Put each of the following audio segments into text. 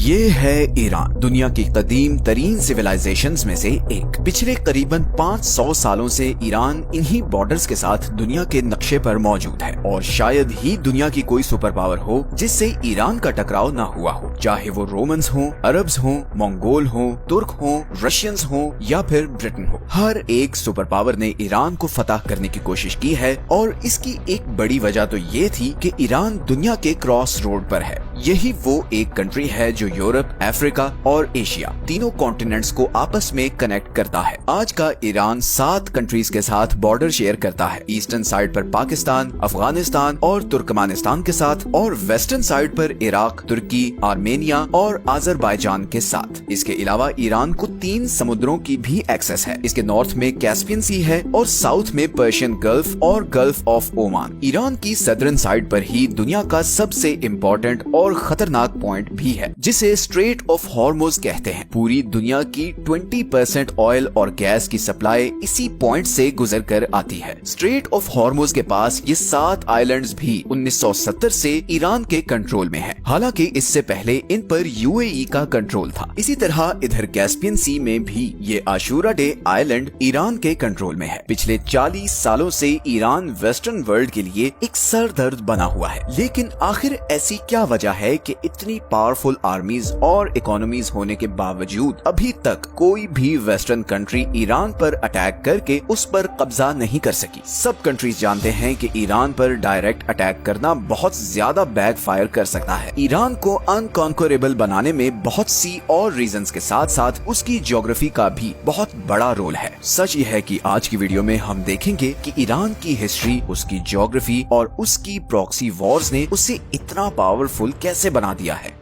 ये है ईरान, दुनिया की कदीम तरीन सिविलाइजेशंस में से एक। पिछले करीबन 500 सालों से ईरान इन्हीं बॉर्डर्स के साथ दुनिया के नक्शे पर मौजूद है और शायद ही दुनिया की कोई सुपर पावर हो जिससे ईरान का टकराव ना हुआ हो, चाहे वो रोमन्स हो, अरब्स हो, मंगोल हो, तुर्क हो, रशियंस हो या फिर ब्रिटेन हो। हर एक सुपर पावर ने ईरान को फतह करने की कोशिश की है और इसकी एक बड़ी वजह तो ये थी कि ईरान दुनिया के क्रॉस रोड पर है। यही वो एक कंट्री है जो यूरोप, अफ्रीका और एशिया तीनों कॉन्टिनेंट्स को आपस में कनेक्ट करता है। आज का ईरान 7 कंट्रीज के साथ बॉर्डर शेयर करता है। ईस्टर्न साइड पर पाकिस्तान, अफगानिस्तान और तुर्कमानिस्तान के साथ और वेस्टर्न साइड पर इराक, तुर्की, आर्मेनिया और अजरबैजान के साथ। इसके अलावा ईरान को 3 समुद्रों की भी एक्सेस है। इसके नॉर्थ में कैस्पियन सी है और साउथ में पर्शियन गल्फ और गल्फ ऑफ ओमान। ईरान की सदर्न साइड पर ही दुनिया का सबसे इम्पोर्टेंट और खतरनाक पॉइंट भी है जिसे स्ट्रेट ऑफ हॉर्मुज कहते हैं। पूरी दुनिया की 20% ऑयल और गैस की सप्लाई इसी पॉइंट से गुजर कर आती है। स्ट्रेट ऑफ हॉर्मुज के पास ये 7 आइलैंड्स भी 1970 से ईरान के कंट्रोल में है। हालांकि इससे पहले इन पर यूएई का कंट्रोल था। इसी तरह इधर कैस्पियन सी में भी ये आशूरा डे आइलैंड ईरान के कंट्रोल में है। पिछले 40 सालों से ईरान वेस्टर्न वर्ल्ड के लिए एक सरदर्द बना हुआ है। लेकिन आखिर ऐसी क्या वजह है कि इतनी पावरफुल आर्मीज और इकोनॉमीज होने के बावजूद अभी तक कोई भी वेस्टर्न कंट्री ईरान पर अटैक करके उस पर कब्जा नहीं कर सकी। सब कंट्रीज जानते हैं कि ईरान पर डायरेक्ट अटैक करना बहुत ज्यादा बैकफायर कर सकता है। ईरान को अनकॉन्करेबल बनाने में बहुत सी और रीजंस के साथ साथ उसकी ज्योग्राफी का भी बहुत बड़ा रोल है। सच ये है कि आज की वीडियो में हम देखेंगे कि ईरान की हिस्ट्री, उसकी ज्योग्राफी और उसकी प्रॉक्सी वॉर्स ने उसे इतना पावरफुल कैसे बना दिया है।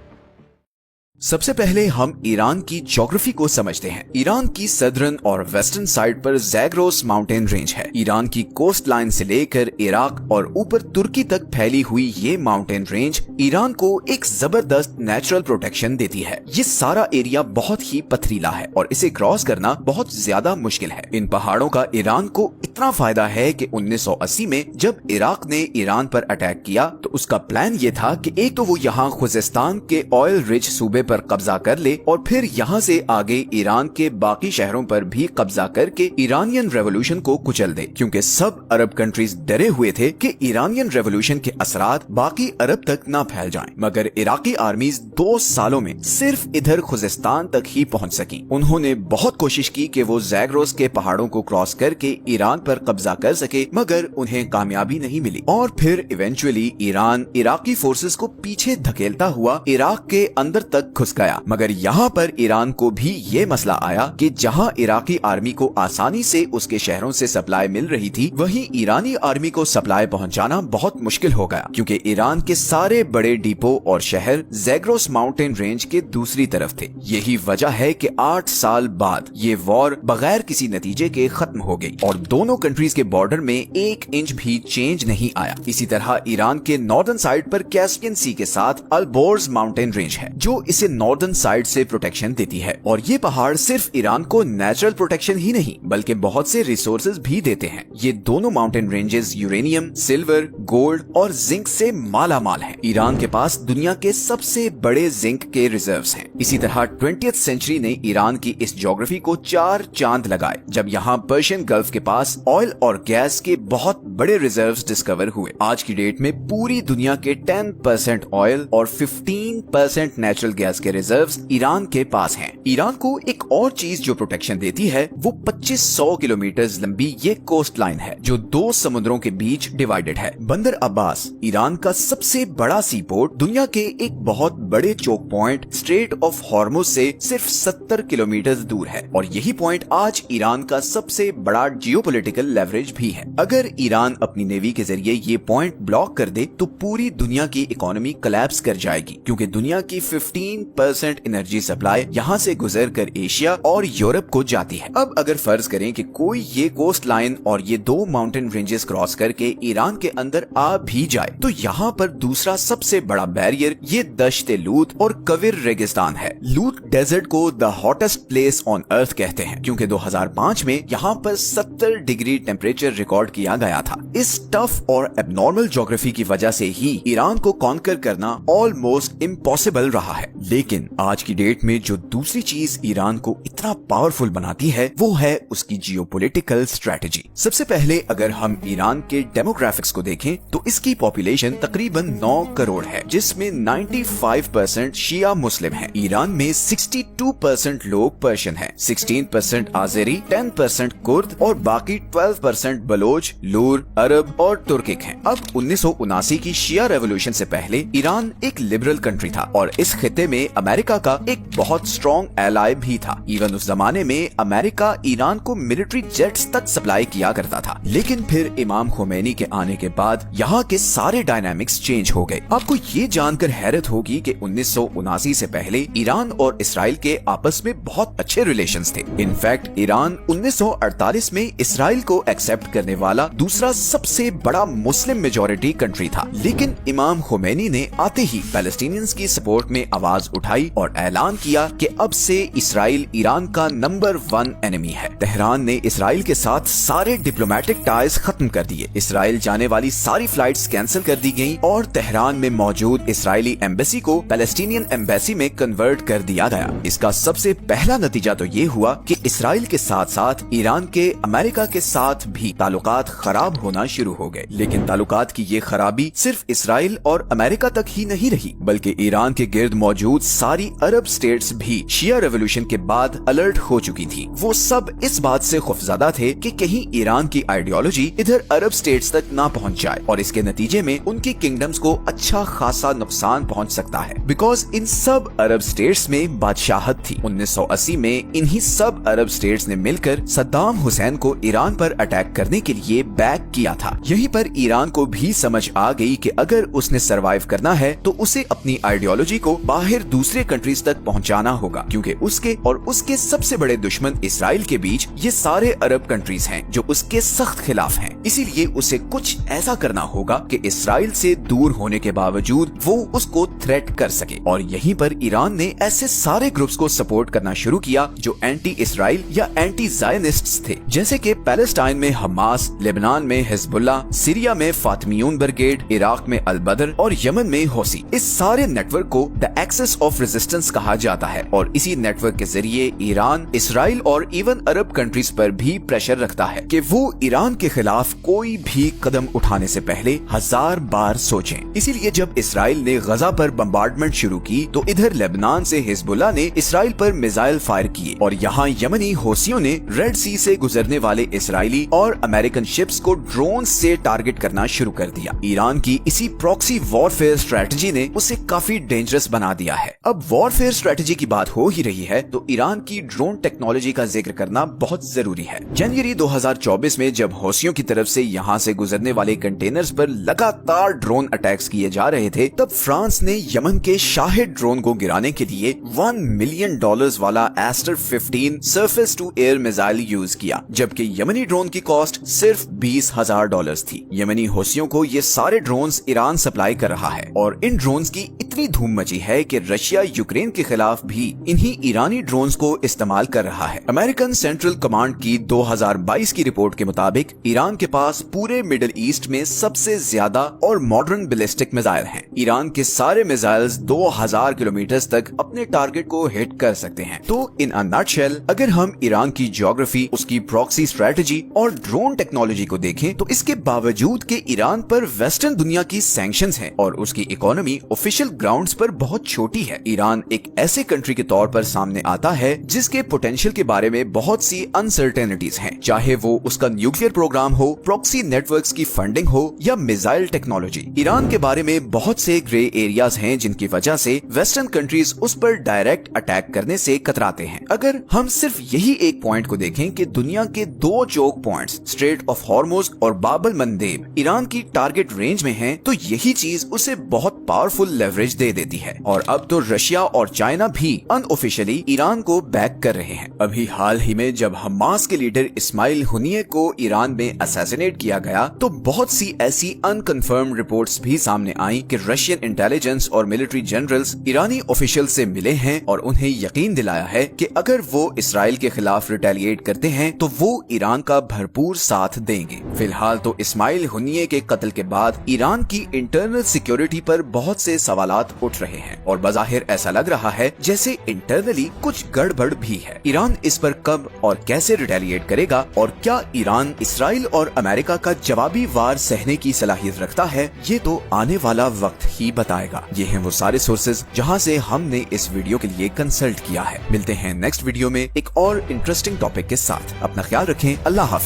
सबसे पहले हम ईरान की ज्योग्राफी को समझते हैं। ईरान की सदर्न और वेस्टर्न साइड पर ज़ैग्रोस माउंटेन रेंज है। ईरान की कोस्ट लाइन से लेकर इराक और ऊपर तुर्की तक फैली हुई ये माउंटेन रेंज ईरान को एक जबरदस्त नेचुरल प्रोटेक्शन देती है। ये सारा एरिया बहुत ही पथरीला है और इसे क्रॉस करना बहुत ज्यादा मुश्किल है। इन पहाड़ों का ईरान को इतना फायदा है कि 1980 में जब इराक ने ईरान पर अटैक किया तो उसका प्लान ये था कि एक तो वो यहाँ खुजिस्तान के ऑयल रिच सूबे पर कब्जा कर ले और फिर यहाँ से आगे ईरान के बाकी शहरों पर भी कब्जा करके ईरानियन रेवोल्यूशन को कुचल दे, क्योंकि सब अरब कंट्रीज डरे हुए थे कि ईरानियन रेवोल्यूशन के असरात बाकी अरब तक ना फैल जाएं। मगर इराकी आर्मीज 2 सालों में सिर्फ इधर खुजिस्तान तक ही पहुंच सकी। उन्होंने बहुत कोशिश की कि वो ज़ैग्रोस के पहाड़ों को क्रॉस करके ईरान पर कब्जा कर सके, मगर उन्हें कामयाबी नहीं मिली और फिर इवेंचुअली ईरान इराकी फोर्सेस को पीछे धकेलता हुआ इराक के अंदर तक घुस गया। मगर यहाँ पर ईरान को भी ये मसला आया कि जहाँ इराकी आर्मी को आसानी से उसके शहरों से सप्लाई मिल रही थी, वहीं ईरानी आर्मी को सप्लाई पहुँचाना बहुत मुश्किल हो गया, क्योंकि ईरान के सारे बड़े डिपो और शहर ज़ैग्रोस माउंटेन रेंज के दूसरी तरफ थे। यही वजह है कि 8 साल बाद ये वॉर बगैर किसी नतीजे के खत्म हो गई और दोनों कंट्रीज के बॉर्डर में 1 इंच भी चेंज नहीं आया। इसी तरह ईरान के नॉर्दर्न साइड पर कैस्पियन सी के साथ अल्बोर्ज माउंटेन रेंज है जो इसे नॉर्दर्न साइड से प्रोटेक्शन देती है और ये पहाड़ सिर्फ ईरान को नेचुरल प्रोटेक्शन ही नहीं बल्कि बहुत से रिसोर्सेज भी देते हैं। ये दोनों mountain ranges uranium, silver, gold और जिंक से माला माल है। ईरान के पास दुनिया के सबसे बड़े जिंक के रिजर्व्स हैं। इसी तरह 20th सेंचुरी ने ईरान की इस ज्योग्राफी को 4 चांद लगाए जब यहाँ पर्शियन गल्फ के पास ऑयल और गैस के बहुत बड़े रिजर्व्स डिस्कवर हुए। आज की डेट में पूरी दुनिया के 10% ऑयल और 15% नेचुरल गैस के रिजर्व्स ईरान के पास हैं। ईरान को एक और चीज जो प्रोटेक्शन देती है वो 2500 किलोमीटर लंबी ये कोस्ट लाइन है जो 2 समुद्रों के बीच डिवाइडेड है। बंदर अब्बास ईरान का सबसे बड़ा सी पोर्ट दुनिया के एक बहुत बड़े choke point strait of Hormuz से सिर्फ 70 किलोमीटर दूर है और यही पॉइंट आज ईरान का सबसे बड़ा जियोपॉलिटिकल लेवरेज भी है। अगर ईरान अपनी नेवी के जरिए ये पॉइंट ब्लॉक कर दे तो पूरी दुनिया की इकोनॉमी कोलैप्स कर जाएगी, क्योंकि दुनिया की 15% एनर्जी सप्लाई यहाँ से गुजर कर एशिया और यूरोप को जाती है। अब अगर फर्ज करें कि कोई ये कोस्ट लाइन और ये 2 माउंटेन रेंजेस क्रॉस करके ईरान के अंदर आ भी जाए तो यहाँ पर दूसरा सबसे बड़ा बैरियर ये दश्ते लूत और कविर रेगिस्तान है। लूत डेजर्ट को the hottest place on earth कहते हैं, क्योंकि 2005 में यहाँ पर 70 डिग्री टेम्परेचर रिकॉर्ड किया गया था। इस टफ और एबनॉर्मल ज्योग्राफी की वजह से ही ईरान को कॉन्कर करना ऑलमोस्ट इम्पॉसिबल रहा है। लेकिन आज की डेट में जो दूसरी चीज ईरान को इतना पावरफुल बनाती है वो है उसकी जियोपॉलिटिकल स्ट्रेटजी। सबसे पहले अगर हम ईरान के डेमोग्राफिक्स को देखें तो इसकी पॉपुलेशन तकरीबन 9 करोड़ है, जिसमें 95% शिया मुस्लिम हैं। ईरान में 62% लोग पर्शियन हैं, 16% आज़ेरी, 10% कुर्द और बाकी 12% बलोच, लूर, अरब और तुर्किक हैं। अब 1979 की शिया रेवोल्यूशन से पहले ईरान एक लिबरल कंट्री था और इस खित्ते में अमेरिका का एक बहुत स्ट्रॉन्ग एलाय भी था। इवन उस जमाने में अमेरिका ईरान को मिलिट्री जेट्स तक सप्लाई किया करता था। लेकिन फिर इमाम खोमेनी के आने के बाद यहाँ के सारे डायनामिक्स चेंज हो गए। आपको ये जानकर हैरत होगी कि 1979 से पहले ईरान और इसराइल के आपस में बहुत अच्छे रिलेशंस थे। इनफैक्ट ईरान 1948 में इसराइल को एक्सेप्ट करने वाला दूसरा सबसे बड़ा मुस्लिम मेजॉरिटी कंट्री था। लेकिन इमाम खोमेनी ने आते ही पैलेस्टीनियंस की सपोर्ट में आवाज उठाई और ऐलान किया कि अब से इसराइल ईरान का नंबर 1 एनिमी है। तेहरान ने इसराइल के साथ सारे डिप्लोमेटिक टाइज खत्म कर दिए। इसराइल जाने वाली सारी फ्लाइट्स कैंसिल कर दी गईं और तेहरान में मौजूद इसराइली एम्बेसी को पैलेस्टीनियन एम्बेसी में कन्वर्ट कर दिया गया। इसका सबसे पहला नतीजा तो ये हुआ कि इसराइल के साथ साथ ईरान के अमेरिका के साथ भी ताल्लुकात खराब होना शुरू हो गए। लेकिन ताल्लुकात की ये खराबी सिर्फ इसराइल और अमेरिका तक ही नहीं रही, बल्कि ईरान के गिर्द मौजूद सारी अरब स्टेट्स भी शिया रेवोल्यूशन के बाद अलर्ट हो चुकी थी। वो सब इस बात से खौफजदा थे कि कहीं ईरान की आइडियोलॉजी इधर अरब स्टेट्स तक ना पहुंच जाए और इसके नतीजे में उनकी किंगडम्स को अच्छा खासा नुकसान पहुंच सकता है। बिकॉज इन सब अरब स्टेट्स में बादशाहत थी। 1980 में इन्हीं सब अरब स्टेट्स ने मिलकर सद्दाम हुसैन को ईरान पर अटैक करने के लिए बैक किया था। यहीं पर ईरान को भी समझ आ गई कि अगर उसने सरवाइव करना है तो उसे अपनी आइडियोलॉजी को बाहर दूसरे कंट्रीज तक पहुंचाना होगा, क्योंकि उसके और उसके सबसे बड़े दुश्मन इसराइल के बीच ये सारे अरब कंट्रीज हैं जो उसके सख्त खिलाफ हैं। इसीलिए उसे कुछ ऐसा करना होगा कि इसराइल से दूर होने के बावजूद वो उसको थ्रेट कर सके। और यहीं पर ईरान ने ऐसे सारे ग्रुप्स को सपोर्ट करना शुरू किया जो एंटी इसराइल या एंटी ज़ायनिस्ट्स थे, जैसे कि पैलेस्टाइन में हमास, लेबनान में हिजबुल्लाह, सीरिया में फातिमियून ब्रिगेड, इराक में अल बदर और यमन में हौसी। इस सारे नेटवर्क को द एक्सेस ऑफ रेजिस्टेंस कहा जाता है और इसी नेटवर्क के जरिए ईरान इसराइल और इवन अरब कंट्रीज पर भी प्रेशर रखता है कि वो ईरान के खिलाफ कोई भी कदम उठाने से पहले 1000 बार सोचें। इसीलिए जब इसराइल ने गजा पर बम्बार्डमेंट शुरू की तो इधर लेबनान से हिजबुल्लाह ने इसराइल पर मिसाइल फायर किए और यहाँ यमनी हौसियों ने रेड सी से गुजरने वाले इसराइली और अमेरिकन शिप्स को ड्रोन से टारगेट करना शुरू कर दिया। ईरान की इसी प्रॉक्सी वॉरफेयर स्ट्रेटजी ने उसे काफी डेंजरस बना दिया है। अब वॉरफेयर स्ट्रेटजी की बात हो ही रही है तो ईरान की ड्रोन टेक्नोलॉजी का जिक्र करना बहुत जरूरी है। जनवरी 2024 में जब हौसियों की तरफ से यहाँ से गुजरने वाले कंटेनर्स पर लगातार ड्रोन अटैक्स किए जा रहे थे, तब फ्रांस ने यमन के शाहिद ड्रोन को गिराने के लिए $1 मिलियन वाला Aster 15 surface to air missile use किया, जबकि यमनी ड्रोन की कॉस्ट सिर्फ $20,000 थी। यमनी हौसियों को ये सारे ड्रोन्स ईरान सप्लाई कर रहा है और इन ड्रोन्स की इतनी धूम मची है कि रशिया यूक्रेन के खिलाफ भी इन्हीं ईरानी ड्रोन्स को इस्तेमाल कर रहा है। अमेरिकन सेंट्रल कमांड की 2022 की रिपोर्ट के मुताबिक ईरान के पास पूरे मिडिल ईस्ट में सबसे ज्यादा और मॉडर्न बैलिस्टिक मिसाइल हैं। ईरान के सारे मिसाइल्स 2000 किलोमीटर तक अपने टारगेट को हिट कर सकते हैं। तो इन अ नटशेल अगर हम ईरान की ज्योग्राफी, उसकी प्रॉक्सी स्ट्रेटजी और ड्रोन टेक्नोलॉजी को देखें तो इसके बावजूद कि ईरान पर वेस्टर्न दुनिया की सैंक्शंस हैं और उसकी इकोनॉमी ऑफिशियल ग्राउंड्स पर बहुत छोटी है, ईरान एक ऐसे कंट्री के तौर पर सामने आता है जिसके पोटेंशियल के बारे में बहुत सी अनसर्टेनिटीज हैं, चाहे वो उसका न्यूक्लियर प्रोग्राम हो, प्रॉक्सी नेटवर्क्स की फंडिंग हो या मिसाइल टेक्नोलॉजी। ईरान के बारे में बहुत से ग्रे एरियाज हैं जिनकी वजह से वेस्टर्न कंट्रीज उस पर डायरेक्ट अटैक करने से कतराते हैं। अगर हम सिर्फ यही एक पॉइंट को देखें कि दुनिया के 2 choke points strait of Hormuz और बाब अल मंदेब ईरान की टारगेट रेंज में हैं, तो यही चीज उसे बहुत पावरफुल लेवरेज दे देती है। और अब तो रशिया और चाइना भी अनऑफिशियली ईरान को बैक कर रहे हैं। अभी हाल ही में जब हमास के लीडर इस्माइल हुनिये को ईरान में असैसिनेट किया गया तो बहुत सी ऐसी अनकन्फर्म रिपोर्ट्स भी सामने आई कि रशियन इंटेलिजेंस और मिलिट्री जनरल्स ईरानी ऑफिशियल से मिले हैं और उन्हें यकीन दिलाया है कि अगर वो इसराइल के खिलाफ रिटेलिएट करते हैं तो वो ईरान का भरपूर साथ देंगे। फिलहाल तो इस्माइल हुनिये के कत्ल के बाद ईरान की इंटरनल सिक्योरिटी पर बहुत से सवालात सवालात उठ रहे हैं और बज़ाहिर ऐसा लग रहा है जैसे इंटरनली कुछ गड़बड़ भी है। ईरान इस पर कब और कैसे रिटेलिएट करेगा और क्या ईरान इसराइल और अमेरिका का जवाबी वार सहने की सलाहियत रखता है, ये तो आने वाला वक्त ही बताएगा। ये हैं वो सारे सोर्सेज जहां से हमने इस वीडियो के लिए कंसल्ट किया है। मिलते हैं नेक्स्ट वीडियो में एक और इंटरेस्टिंग टॉपिक के साथ। अपना ख्याल रखें। अल्लाह हाफिज।